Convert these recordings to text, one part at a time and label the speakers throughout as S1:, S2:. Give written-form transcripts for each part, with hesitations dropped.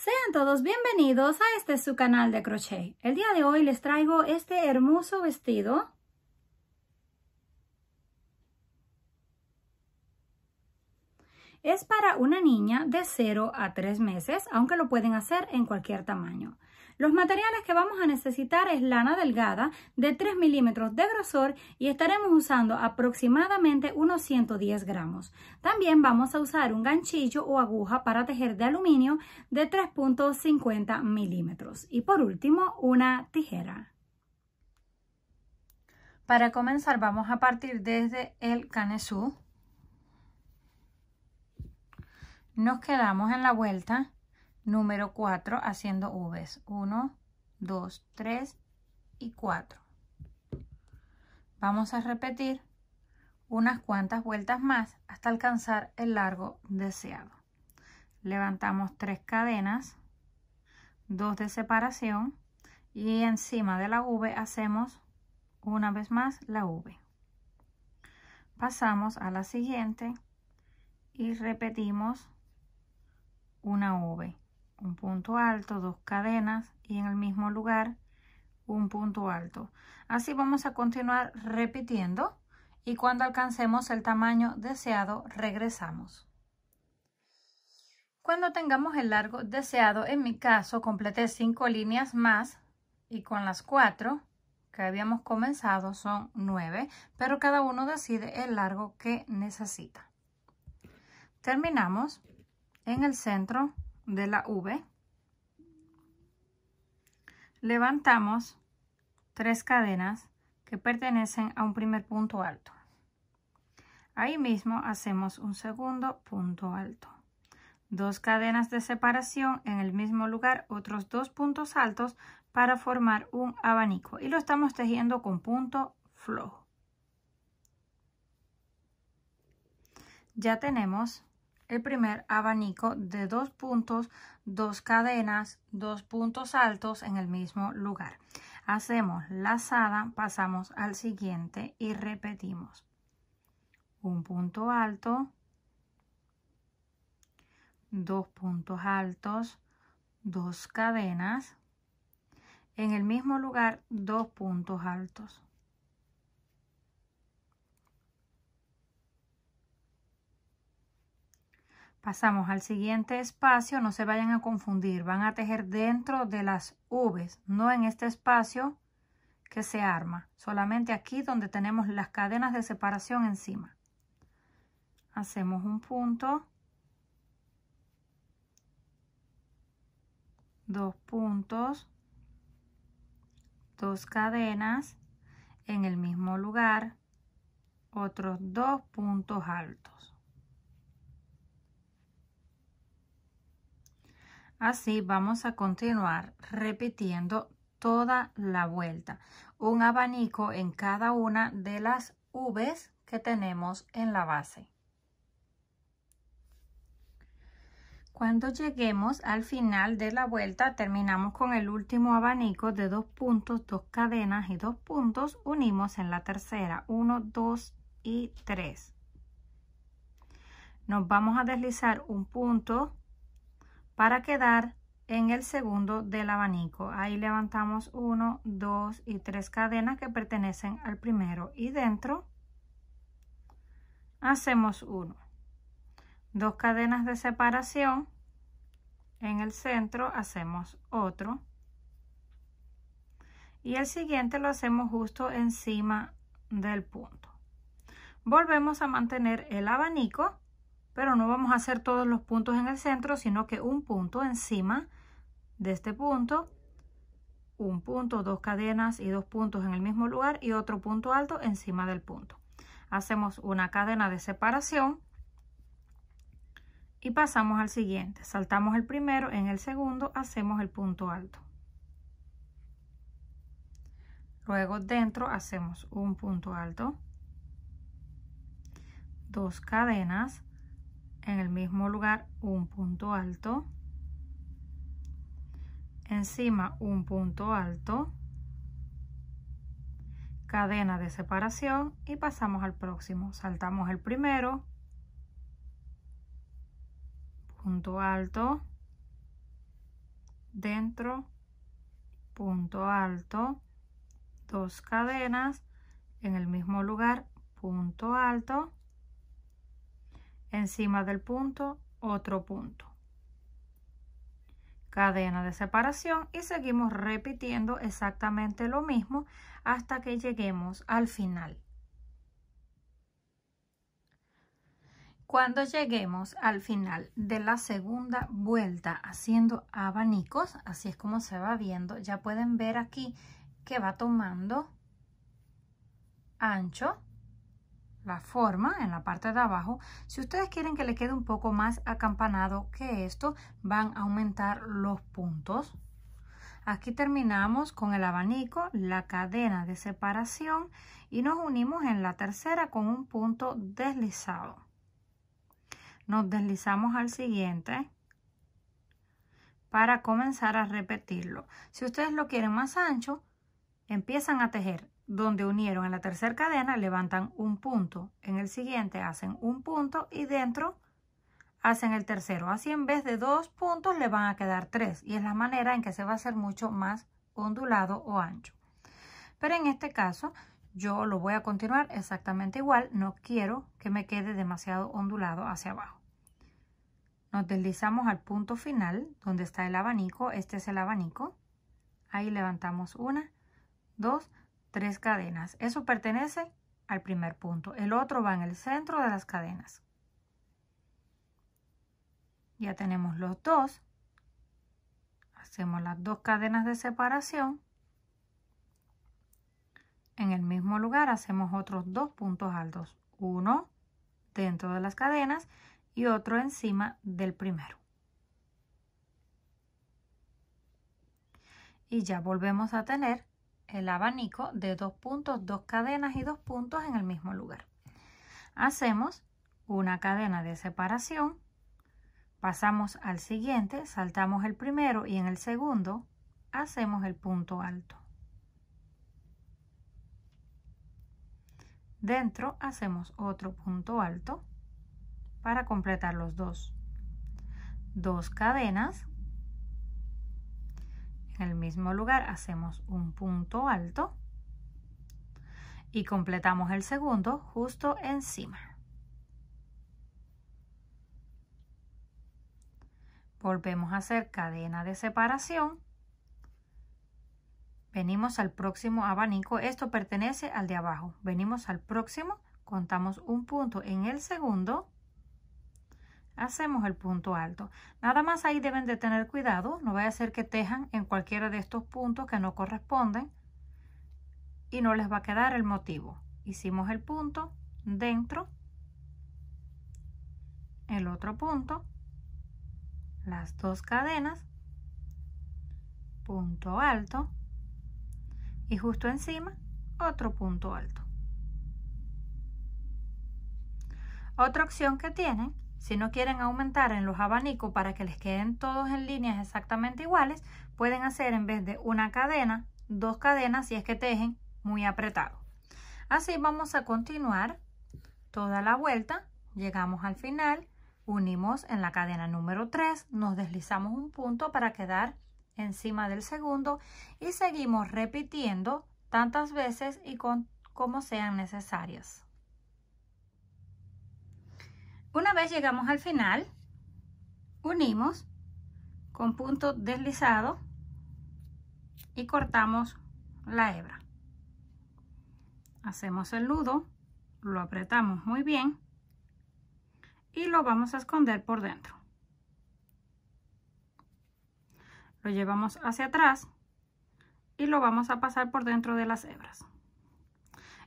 S1: Sean todos bienvenidos a este su canal de crochet. El día de hoy les traigo este hermoso vestido. Es para una niña de 0 a 3 meses, aunque lo pueden hacer en cualquier tamaño. Los materiales que vamos a necesitar es lana delgada de 3 milímetros de grosor y estaremos usando aproximadamente unos 110 gramos. También vamos a usar un ganchillo o aguja para tejer de aluminio de 3.50 milímetros. Y por último, una tijera. Para comenzar vamos a partir desde el canesú. Nos quedamos en la vuelta número 4 haciendo V's. 1, 2, 3 y 4. Vamos a repetir unas cuantas vueltas más hasta alcanzar el largo deseado. Levantamos 3 cadenas, 2 de separación y encima de la V hacemos una vez más la V. Pasamos a la siguiente y repetimos una V, un punto alto, 2 cadenas y en el mismo lugar un punto alto. Así vamos a continuar repitiendo y cuando alcancemos el tamaño deseado regresamos. Cuando tengamos el largo deseado, en mi caso completé 5 líneas más y con las 4 que habíamos comenzado son 9, pero cada uno decide el largo que necesita. Terminamos en el centro de la V, levantamos 3 cadenas que pertenecen a un primer punto alto. Ahí mismo hacemos un segundo punto alto, 2 cadenas de separación en el mismo lugar, otros 2 puntos altos para formar un abanico y lo estamos tejiendo con punto flojo. Ya tenemos el primer abanico de 2 puntos, 2 cadenas, 2 puntos altos en el mismo lugar. Hacemos lazada, pasamos al siguiente y repetimos un punto alto, 2 puntos altos, 2 cadenas, en el mismo lugar 2 puntos altos. Pasamos al siguiente espacio, no se vayan a confundir, van a tejer dentro de las V's, no en este espacio que se arma, solamente aquí donde tenemos las cadenas de separación encima. Hacemos un punto, 2 puntos, 2 cadenas, en el mismo lugar, otros 2 puntos altos. Así vamos a continuar repitiendo toda la vuelta. Un abanico en cada una de las V's que tenemos en la base. Cuando lleguemos al final de la vuelta, terminamos con el último abanico de 2 puntos, 2 cadenas y 2 puntos. Unimos en la tercera, 1, 2 y 3. Nos vamos a deslizar un punto para quedar en el segundo del abanico. Ahí levantamos 1, 2 y 3 cadenas que pertenecen al primero y dentro hacemos 1, 2 cadenas de separación, en el centro hacemos otro y el siguiente lo hacemos justo encima del punto. Volvemos a mantener el abanico, pero no vamos a hacer todos los puntos en el centro, sino que un punto encima de este punto, un punto, 2 cadenas y 2 puntos en el mismo lugar y otro punto alto encima del punto. Hacemos una cadena de separación y pasamos al siguiente. Saltamos el primero, en el segundo hacemos el punto alto. Luego dentro hacemos un punto alto, 2 cadenas, en el mismo lugar un punto alto, encima un punto alto, cadena de separación y pasamos al próximo. Saltamos el primero, punto alto, dentro, punto alto, 2 cadenas, en el mismo lugar, punto alto, encima del punto, otro punto, cadena de separación y seguimos repitiendo exactamente lo mismo hasta que lleguemos al final. Cuando lleguemos al final de la segunda vuelta haciendo abanicos, así es como se va viendo, ya pueden ver aquí que va tomando ancho la forma en la parte de abajo. Si ustedes quieren que le quede un poco más acampanado que esto, van a aumentar los puntos. Aquí terminamos con el abanico, la cadena de separación y nos unimos en la tercera con un punto deslizado. Nos deslizamos al siguiente para comenzar a repetirlo. Si ustedes lo quieren más ancho, empiezan a tejer donde unieron en la tercera cadena, levantan un punto, en el siguiente hacen un punto y dentro hacen el tercero. Así en vez de 2 puntos le van a quedar 3 y es la manera en que se va a hacer mucho más ondulado o ancho. Pero en este caso yo lo voy a continuar exactamente igual, no quiero que me quede demasiado ondulado hacia abajo. Nos deslizamos al punto final donde está el abanico, este es el abanico, ahí levantamos 1, 2, 3 cadenas. Eso pertenece al primer punto. El otro va en el centro de las cadenas. Ya tenemos los dos. Hacemos las 2 cadenas de separación. En el mismo lugar hacemos otros 2 puntos altos. Uno dentro de las cadenas y otro encima del primero. Y ya volvemos a tener el abanico de 2 puntos, 2 cadenas y 2 puntos en el mismo lugar. Hacemos una cadena de separación, pasamos al siguiente, saltamos el primero y en el segundo hacemos el punto alto. Dentro hacemos otro punto alto para completar los dos. 2 cadenas. En el mismo lugar hacemos un punto alto y completamos el segundo justo encima. Volvemos a hacer cadena de separación. Venimos al próximo abanico, esto pertenece al de abajo. Venimos al próximo, contamos un punto en el segundo. Hacemos el punto alto. Nada más ahí deben de tener cuidado, no vaya a ser que tejan en cualquiera de estos puntos que no corresponden y no les va a quedar el motivo. Hicimos el punto dentro, el otro punto, las 2 cadenas, punto alto y justo encima otro punto alto. Otra opción que tienen, si no quieren aumentar en los abanicos para que les queden todos en líneas exactamente iguales, pueden hacer en vez de una cadena, 2 cadenas si es que tejen muy apretado. Así vamos a continuar toda la vuelta. Llegamos al final, unimos en la cadena número 3, nos deslizamos un punto para quedar encima del segundo y seguimos repitiendo tantas veces y como sean necesarias. Una vez llegamos al final, unimos con punto deslizado y cortamos la hebra. Hacemos el nudo, lo apretamos muy bien y lo vamos a esconder por dentro. Lo llevamos hacia atrás y lo vamos a pasar por dentro de las hebras.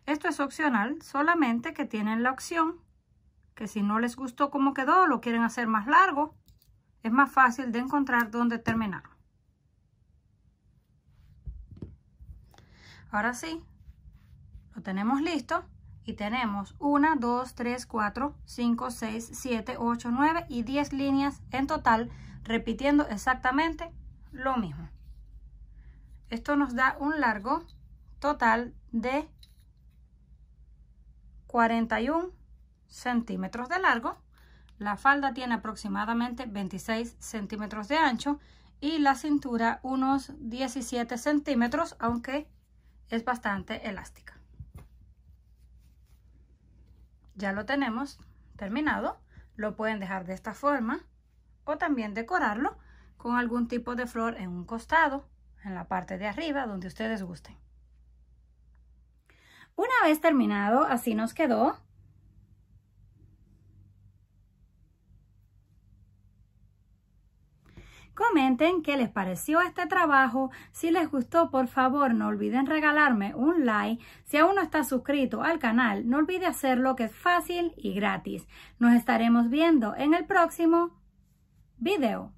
S1: Esto es opcional, solamente que tienen la opción que si no les gustó cómo quedó, lo quieren hacer más largo, es más fácil de encontrar dónde terminar. Ahora sí, lo tenemos listo y tenemos 1, 2, 3, 4, 5, 6, 7, 8, 9 y 10 líneas en total, repitiendo exactamente lo mismo. Esto nos da un largo total de 41 centímetros de largo. La falda tiene aproximadamente 26 centímetros de ancho y la cintura unos 17 centímetros, aunque es bastante elástica. Ya lo tenemos terminado. Lo pueden dejar de esta forma o también decorarlo con algún tipo de flor en un costado, en la parte de arriba, donde ustedes gusten. Una vez terminado, así nos quedó. Comenten qué les pareció este trabajo. Si les gustó, por favor, no olviden regalarme un like. Si aún no estás suscrito al canal, no olvide hacerlo, que es fácil y gratis. Nos estaremos viendo en el próximo video.